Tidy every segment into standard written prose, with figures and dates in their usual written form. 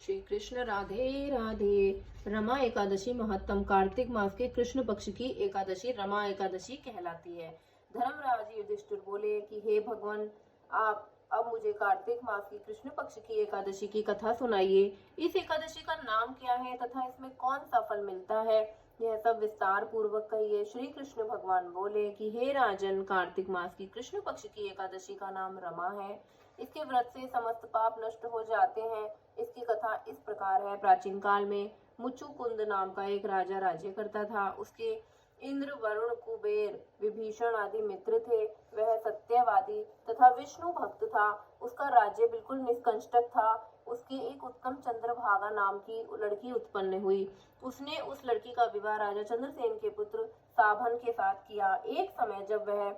श्री कृष्ण राधे राधे। रमा एकादशी महत्तम कार्तिक मास के कृष्ण पक्ष की एकादशी रमा एकादशी कहलाती है। धर्मराज युधिष्ठिर बोले कि हे भगवान, आप अब मुझे कार्तिक मास की कृष्ण पक्ष की एकादशी की कथा सुनाइए। इस एकादशी का नाम क्या है तथा इसमें कौन सा फल मिलता है, यह सब विस्तार पूर्वक कहिए। श्री कृष्ण भगवान बोले कि हे राजन, कार्तिक मास की कृष्ण पक्ष की एकादशी का नाम रमा है। इसके व्रत से समस्त पाप नष्ट हो जाते हैं। इसकी कथा इस प्रकार है। प्राचीन काल में मुचुकुंद नाम का एक राजा राज्य करता था। उसके इंद्र, वरुण, कुबेर, विभीषण आदि मित्र थे। वह सत्यवादी तथा विष्णु भक्त था। उसका राज्य बिल्कुल निष्कंटक था। उसके एक उत्तम चंद्रभागा नाम की लड़की उत्पन्न हुई। उसने उस लड़की का विवाह राजा चंद्रसेन के पुत्र साभन के साथ किया। एक समय जब वह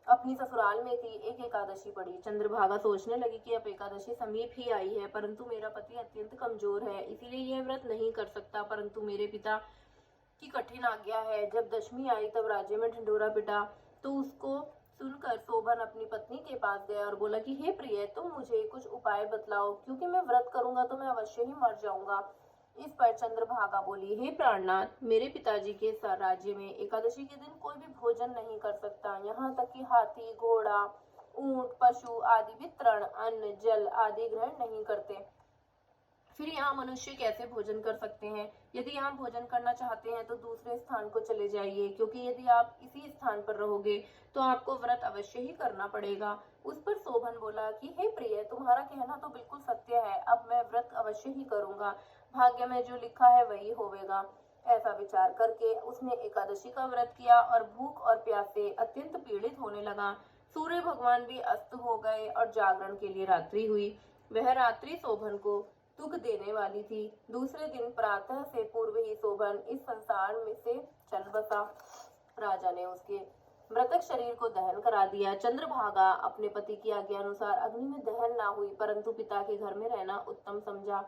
अपनी ससुराल में थी, एक एकादशी पड़ी। चंद्रभागा सोचने लगी कि अब एकादशी समीप ही आई है, परंतु मेरा पति अत्यंत कमजोर है, इसीलिए यह व्रत नहीं कर सकता। परंतु मेरे पिता की कठिन आज्ञा है। जब दशमी आई तब राज्य में ढिंढोरा पिटा, तो उसको सुनकर शोभन अपनी पत्नी के पास गया और बोला कि हे प्रिय, तुम मुझे कुछ उपाय बतलाओ, क्योंकि मैं व्रत करूंगा तो मैं अवश्य ही मर जाऊंगा। इस पर चंद्रभागा बोली, हे प्राणनाथ, मेरे पिताजी के राज्य में एकादशी के दिन कोई भी भोजन नहीं कर सकता। यहाँ तक कि हाथी, घोड़ा, ऊंट, पशु आदि भी तृण, अन्न, जल आदि ग्रहण नहीं करते। फिर यहाँ मनुष्य कैसे भोजन कर सकते हैं? यदि यहाँ भोजन करना चाहते हैं तो दूसरे स्थान को चले जाइए, क्योंकि यदि आप इसी स्थान पर रहोगे तो आपको व्रत अवश्य ही करना पड़ेगा। उस पर शोभन बोला कि हे प्रिय, तुम्हारा कहना तो बिल्कुल सत्य है। अब मैं व्रत अवश्य ही करूंगा। भाग्य में जो लिखा है वही होवेगा। ऐसा विचार करके उसने एकादशी का व्रत किया और भूख और प्यास से अत्यंत पीड़ित होने लगा। सूर्य भगवान भी अस्त हो गए और जागरण के लिए रात्रि हुई। वह रात्रि शोभन को दुख देने वाली थी। दूसरे दिन प्रातः से पूर्व ही शोभन इस संसार में से चल बसा। राजा ने उसके मृतक शरीर को दहन करा दिया। चंद्रभागा अपने पति की आज्ञा अनुसार अग्नि में दहन ना हुई, परंतु पिता के घर में रहना उत्तम समझा।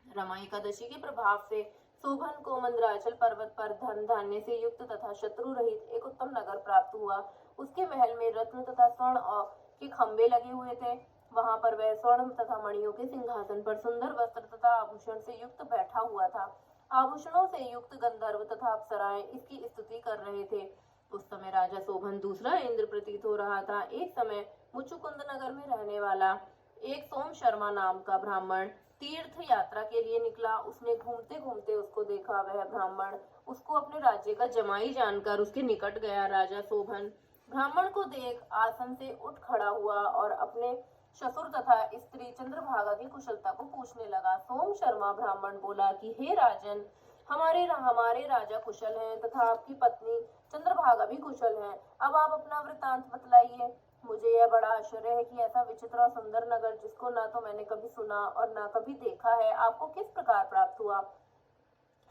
रमा एकादशी के प्रभाव से शोभन को मंदराचल पर्वत पर धन धान्य से युक्त तथा शत्रु रहित एक उत्तम नगर प्राप्त हुआ। उसके महल में रत्न तथा स्वर्ण के खंभे लगे हुए थे। वहां पर वह स्वर्ण तथा मणियों के सिंहासन पर सुंदर वस्त्र तथा आभूषण से युक्त बैठा हुआ था। आभूषणों से युक्त गंधर्व तथा अप्सराएं इसकी स्तुति कर रहे थे। उस समय राजा शोभन दूसरा इंद्र प्रतीत हो रहा था। एक समय मुचुकुंद नगर में रहने वाला एक सोम शर्मा नाम का ब्राह्मण तीर्थ यात्रा के लिए निकला। उसने घूमते घूमते उसको देखा। वह ब्राह्मण उसको अपने राज्य का जमाई जानकर उसके निकट गया। राजा शोभन ब्राह्मण को देख आसन से उठ खड़ा हुआ और अपने ससुर तथा स्त्री चंद्रभागा की कुशलता को पूछने लगा। सोम शर्मा ब्राह्मण बोला कि हे राजन, हमारे राजा कुशल हैं तथा आपकी पत्नी चंद्रभागा भी कुशल हैं। अब आप अपना वृतांत बतलाइए। मुझे यह बड़ा आश्चर्य है कि ऐसा विचित्र और सुंदर नगर, जिसको ना तो मैंने कभी सुना और ना कभी देखा है, आपको किस प्रकार प्राप्त हुआ।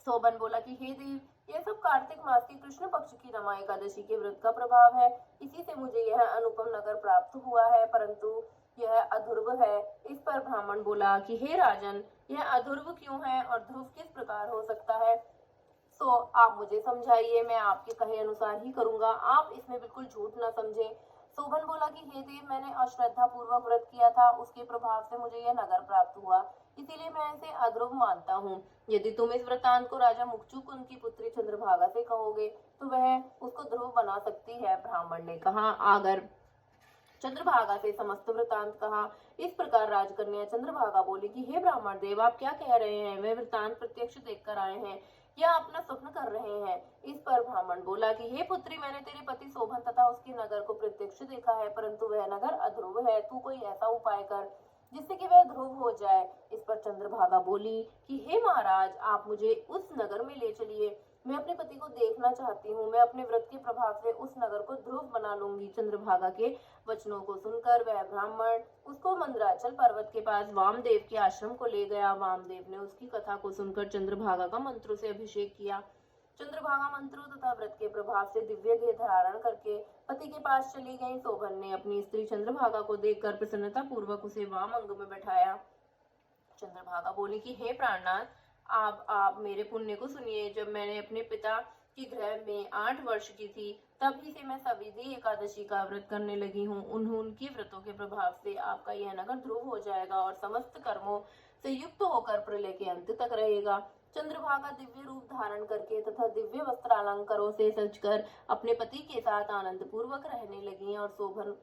शोभन बोला कि हे देव, यह सब कार्तिक मास की कृष्ण पक्ष की रमा एकादशी के व्रत का प्रभाव है। इसी से मुझे यह अनुपम नगर प्राप्त हुआ है, परंतु यह अध्रुव है। इस पर ब्राह्मण बोला कि हे राजन, यह अध्रुव क्यों है और ध्रुव किस प्रकार हो सकता है? सो आप मुझे समझाइए, मैं आपके कहे अनुसार ही करूंगा। आप इसमें बिल्कुल झूठ न समझे। शोभन बोला कि हे देव, मैंने अश्रद्धा पूर्वक व्रत किया था, उसके प्रभाव से मुझे यह नगर प्राप्त हुआ, इसीलिए मैं इसे अध्रुव मानता हूँ। यदि तुम इस वृतांत को राजा मुचुकुंद की पुत्री चंद्रभागा से कहोगे तो वह उसको ध्रुव बना सकती है। ब्राह्मण ने कहा। अगर चंद्रभागा से समस्त वृतांत कहा। इस प्रकार राजकन्या चंद्रभागा बोली कि हे ब्राह्मण देव, आप क्या कह रहे हैं? वे वृतांत प्रत्यक्ष देखकर आए हैं या अपना स्वप्न कर रहे हैं? इस पर ब्राह्मण बोला कि हे पुत्री, मैंने तेरे पति शोभन तथा उसके नगर को प्रत्यक्ष देखा है, परंतु वह नगर अध्रुव है। तू कोई ऐसा उपाय कर जिससे कि वह ध्रुव हो जाए। इस पर चंद्रभागा बोली कि हे महाराज, आप मुझे उस नगर में ले चलिए। मैं अपने पति को देखना चाहती हूँ। मैं अपने व्रत के प्रभाव से उस नगर को ध्रुव बना लूंगी। चंद्रभागा के वचनों को सुनकर वह ब्राह्मण उसको मंदराचल पर्वत के पास वामदेव के आश्रम को ले गया। वामदेव ने उसकी कथा को सुनकर चंद्रभागा का मंत्रों से अभिषेक किया। चंद्रभागा मंत्रों तथा व्रत के प्रभाव से दिव्य देह धारण करके पति के पास चली गई। शोभन ने अपनी स्त्री चंद्रभागा को देखकर प्रसन्नता पूर्वक उसे वाम अंग में बैठाया। चंद्रभागा बोली कि हे प्राणनाथ, आप मेरे पुण्य को सुनिए। जब मैंने अपने पिता की गृह में 8 वर्ष की थी, तभी से मैं सविधि एकादशी का व्रत करने लगी हूँ। उनकी व्रतों के प्रभाव से आपका यह नगर ध्रुव हो जाएगा और समस्त कर्मों से युक्त होकर प्रलय के अंत तक रहेगा। चंद्रभागा दिव्य रूप धारण करके तथा दिव्य वस्त्रालंकारों से सजकर अपने पति के साथ आनंद पूर्वक रहने लगी और शोभन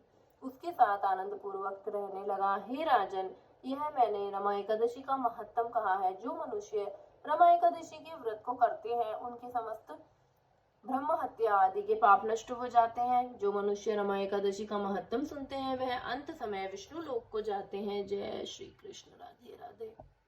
उसके साथ आनंद पूर्वक रहने लगा। हे राजन, यह मैंने रमा एकादशी का महत्तम कहा है। जो मनुष्य रमा एकादशी के व्रत को करते हैं उनके समस्त ब्रह्म हत्या आदि के पाप नष्ट हो जाते हैं। जो मनुष्य रमा एकादशी का महत्तम सुनते हैं वह अंत समय विष्णु लोक को जाते हैं। जय श्री कृष्ण। राधे राधे।